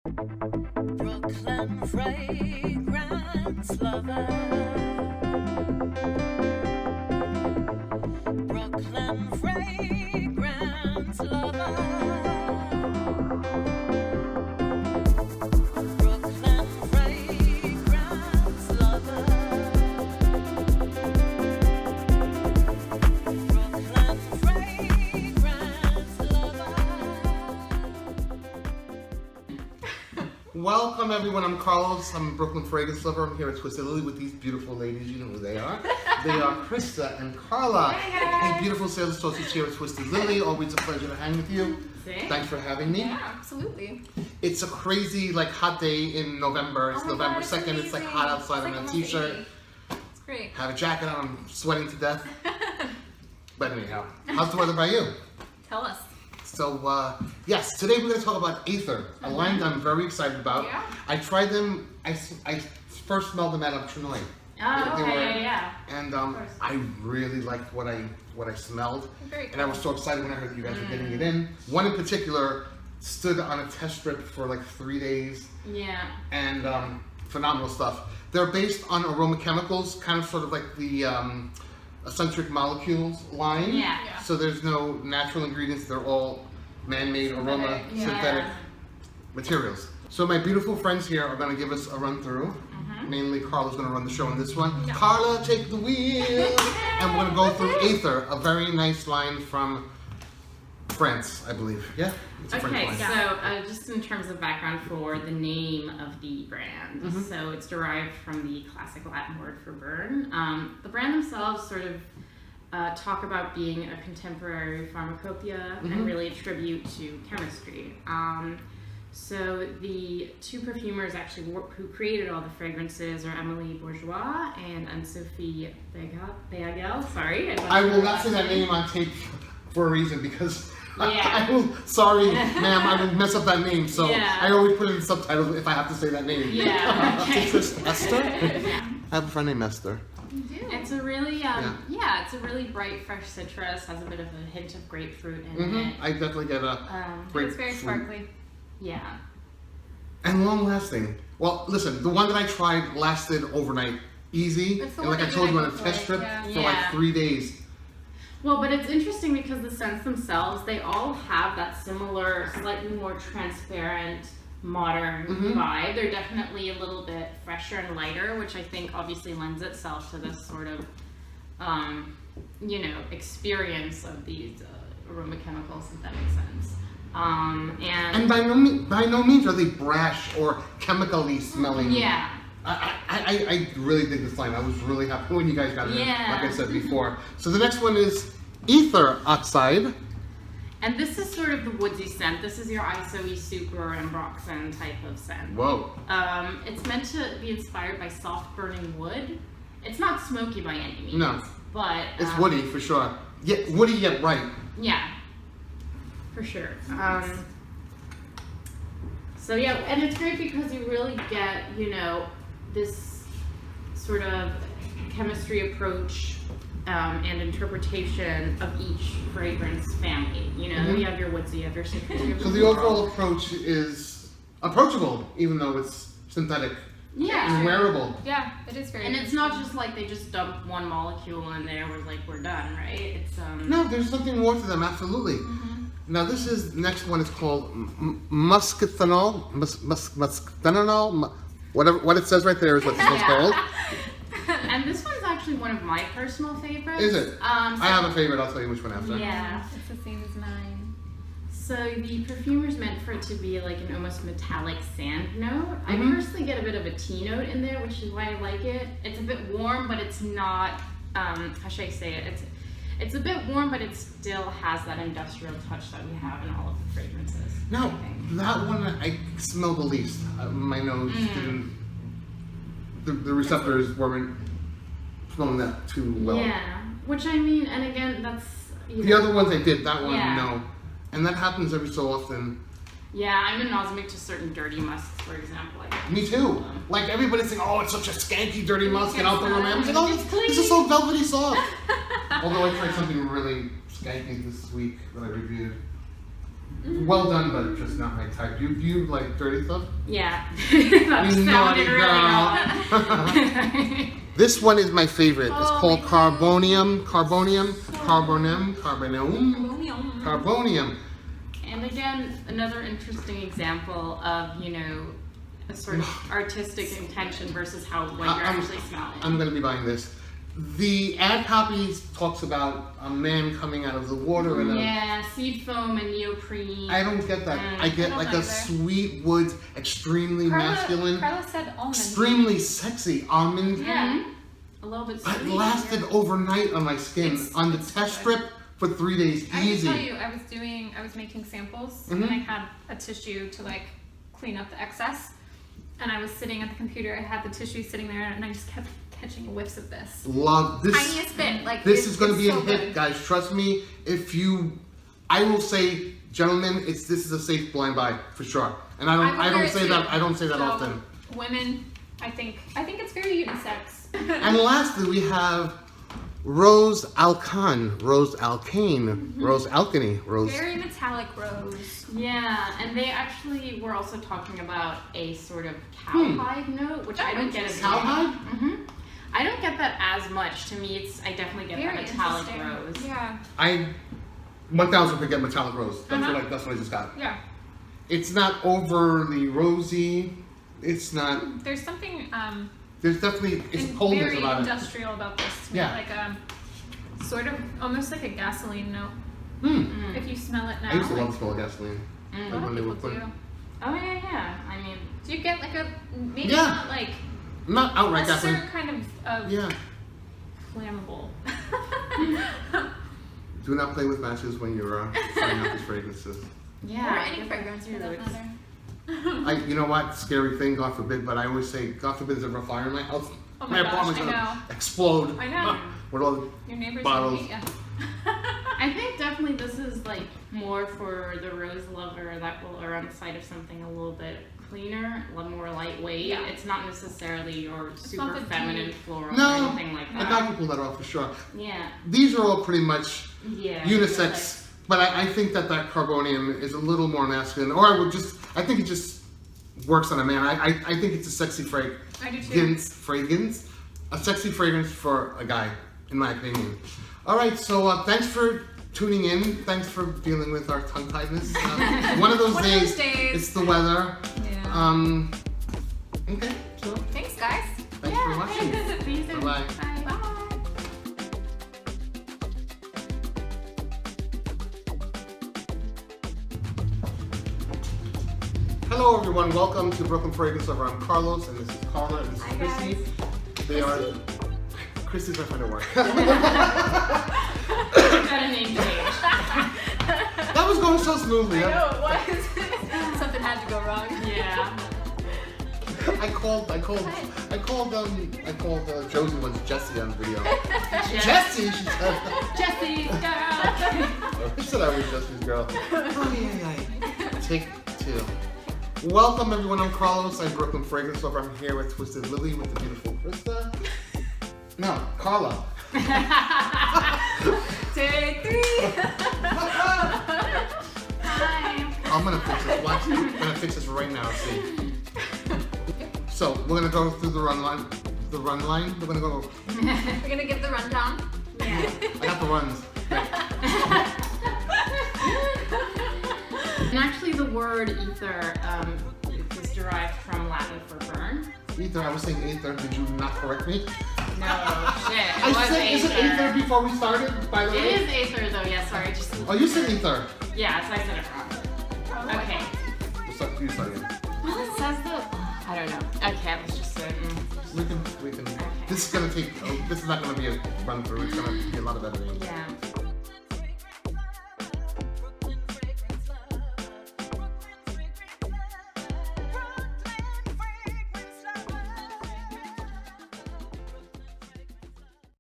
Brooklyn fragrance lover. Brooklyn fragrance lover. Brooklyn fragrance lover. Brooklyn fragrance lover. Welcome everyone, I'm Carlos, I'm a Brooklyn fragrance lover. I'm here at Twisted Lily with these beautiful ladies, you know who they are. They are Krista and Carla. Hey, beautiful sales associates here at Twisted Lily. Always a pleasure to hang with you. Thanks for having me. Yeah, absolutely. It's a crazy, hot day in November. It's November 2nd, it's hot outside on a t-shirt. It's great. Have a jacket on, I'm sweating to death. But anyhow, how's the weather by you? Tell us. So, yes, today we're going to talk about Aether, a line that I'm very excited about. Yeah. I tried them, I first smelled them at Alchemie. Oh, They were- yeah. And Of course. I really liked what I smelled. Very And I was so excited when I heard that you guys were getting it in. One in particular stood on a test strip for 3 days. Yeah. And phenomenal stuff. They're based on aroma chemicals, kind of sort of like the eccentric molecules line. Yeah. So there's no natural ingredients, they're all man-made aroma synthetic materials. So my beautiful friends here are going to give us a run through. Mainly Carla's going to run the show on this one. Yeah. Carla, take the wheel! And we're going to go through Aether, a very nice line from France, I believe. Yeah? It's a French Okay, line. so just in terms of background for the name of the brand, so it's derived from the classic Latin word for burn. The brand themselves sort of talk about being a contemporary pharmacopoeia and really a tribute to chemistry. So the two perfumers actually who created all the fragrances are Emily Bourgeois and Anne-Sophie Bagel. Sorry. I will not say that name on tape for a reason because Yeah. I will, sorry, ma'am, I will mess up that name. So Yeah. I always put it in subtitles if I have to say that name. Yeah, okay. Esther? I have a friend named Esther. You do. It's a really, Yeah. it's a really bright, fresh citrus. Has a bit of a hint of grapefruit in it. I definitely get a great It's very fruit. sparkly. Yeah. And long lasting. Well, listen, the one that I tried lasted overnight, easy. That's the And one like I that told you you on a like test before, strip yeah. for Yeah. 3 days. Well, but it's interesting because the scents themselves, they all have that similar, slightly more transparent, modern vibe. They're definitely a little bit fresher and lighter, which I think obviously lends itself to this sort of, experience of these aroma chemicals, if that makes sense. And by no means are they brash or chemically smelling. Yeah. I really dig this line. I was really happy when you guys got it in, Yeah. like I said before. So the next one is Aether Oxide. And this is sort of the woodsy scent. This is your isoe super ambroxan type of scent. Whoa. It's meant to be inspired by soft burning wood. It's not smoky by any means. No. But It's woody for sure. Yeah, woody yet right. Yeah, for sure. So yeah, and it's great because you really get, this sort of chemistry approach and interpretation of each fragrance family. You have your woodsy, you have your citrus. you have So your the overall floral. approach is approachable, even though it's synthetic and Yeah. wearable. Yeah, it is very. And it's not just like they just dumped one molecule in there, we're done, right? It's No, there's something more to them, absolutely. Now this is, next one is called muscathanol, muscathanol, whatever, what it says right there is what this one's called. And this one's actually one of my personal favorites. Is it? I have a favorite, I'll tell you which one after. Yeah. It's the same as mine. So the perfumer's meant for it to be like an almost metallic sand note. I personally get a bit of a tea note in there, which is why I like it. It's a bit warm, but it's not, how should I say it? It's a bit warm, but it still has that industrial touch that we have in all of the fragrances. Now, I think. that one I smelled the least. My nose didn't, the receptors weren't smelling that too well. Yeah, which I mean, and again, that's... The other ones I did, that one, Yeah. no. And that happens every so often. Yeah, I'm anosmic to certain dirty musks, for example. Me too. Like everybody's saying, oh, it's such a skanky, dirty musk, and I'll throw them. I'm like, oh, It's this is so velvety soft. Although I tried something really skanky this week that I reviewed. Well done, but just not my type. You like dirty stuff? Yeah. That You naughty sounded really wrong. This one is my favorite. It's Oh, called my Carbonium. Carbonium. And again, another interesting example of, you know, a sort of artistic intention versus how what you're actually smelling. I'm going to be buying this. The ad copy talks about a man coming out of the water and Yeah, seed foam and neoprene. I don't get that. I get don't like either. a sweet wood, extremely masculine, Carla said almond. extremely sexy almond. Yeah. A little bit But it sweet. lasted overnight on my skin on the test strip for 3 days. I Easy. can tell you, I was making samples Mhm. and I had a tissue to like clean up the excess. And I was sitting at the computer, I had the tissue sitting there and I just kept catching whiffs of this. Love this. Tiniest bit. Like This it's- is going to it's be so a hit, good. guys. Trust me. I will say, gentlemen, this is a safe blind buy for sure. And I would wear don't it say too. that. I don't say that So, often. Women, I think it's very unisex. And lastly, we have Rose Alcan, Rose Alcane, Rose Alchemy, Rose. Very metallic rose. Yeah, and they actually were also talking about a sort of cowhide note, which I don't get as Cowhide? Mm-hmm. I don't get that as much. To me, I definitely get Very that metallic interesting. rose. Yeah. I 1,000 could get metallic rose. That's Uh-huh. that's what I just got. Yeah. It's not overly rosy. It's not. There's something There's definitely it's coldness very about it. industrial about this to me. Yeah. Like sort of almost like a gasoline note. Hmm. If you smell it now. I used to like, love the smell of gasoline. a Mm. lot when of they were people do. putting- Oh yeah. I mean, Do you get like a maybe Yeah. not like Not outright a gasoline. certain kind of Yeah. flammable? Do not play with matches when you're trying out these fragrances. yeah. or I any get fragrance for that too. matter. You know what? Scary thing, God forbid, but I always say, God forbid there's ever a fire in my house. Oh my gosh, apartment's I gonna know. explode. I know. With all the Your neighbors Bottles. gonna hate ya. I think definitely this is like more for the rose lover that will err on the side of something a little bit cleaner, a little more lightweight. Yeah. It's not necessarily your not super the feminine deep- floral or No, anything like I that. got to pull that off for sure. Yeah. These are all pretty much Yeah. unisex, but I think that Carbonium is a little more masculine. Or I think it just works on a man. I think it's a sexy I do too. fragrance, a sexy fragrance for a guy, in my opinion. All right, so thanks for tuning in. Thanks for dealing with our tongue-tiedness. One of those days. It's the weather. Yeah. Okay, so Thanks, guys. thanks for watching. Thanks. See you soon. Bye-bye. Bye. Bye. Hello, everyone. Welcome to Brooklyn Fragrance Lover. I'm Carlos, and this is Carla, and this is Hi, Chrissy. guys. They are. Chrissy's my friend at work. Got a name change. That was going so smoothly. I know it was. Something had to go wrong. Yeah. I called Josie once Jessie on video. Jessie, she said. Jesse's girl. She said I was Jessie's girl. Oh, yeah. Take two. Welcome, everyone. I'm Carlos. I'm Brooklyn Fragrance Lover. I'm here with Twisted Lily with the beautiful Krista. No, Carla. Take three. Hi. I'm gonna fix this. Watch. I'm gonna fix this right now. See. So we're gonna go through the run line. The run line. We're gonna go. We're gonna give the rundown. Yeah. I got the runs. And actually, the word ether is derived from Latin for burn. Ether. I was saying ether. Did you not correct me? No, shit. It I was said, is it ether before we started? By the way. It is Aether though, yeah, sorry. Just Oh, you said ether. Yeah, so I said it wrong. Okay. You start again. Well, it says the. I don't know. Okay, let's just say. We can. This is gonna take. This is not gonna be a run through. It's gonna be a lot of editing. Yeah.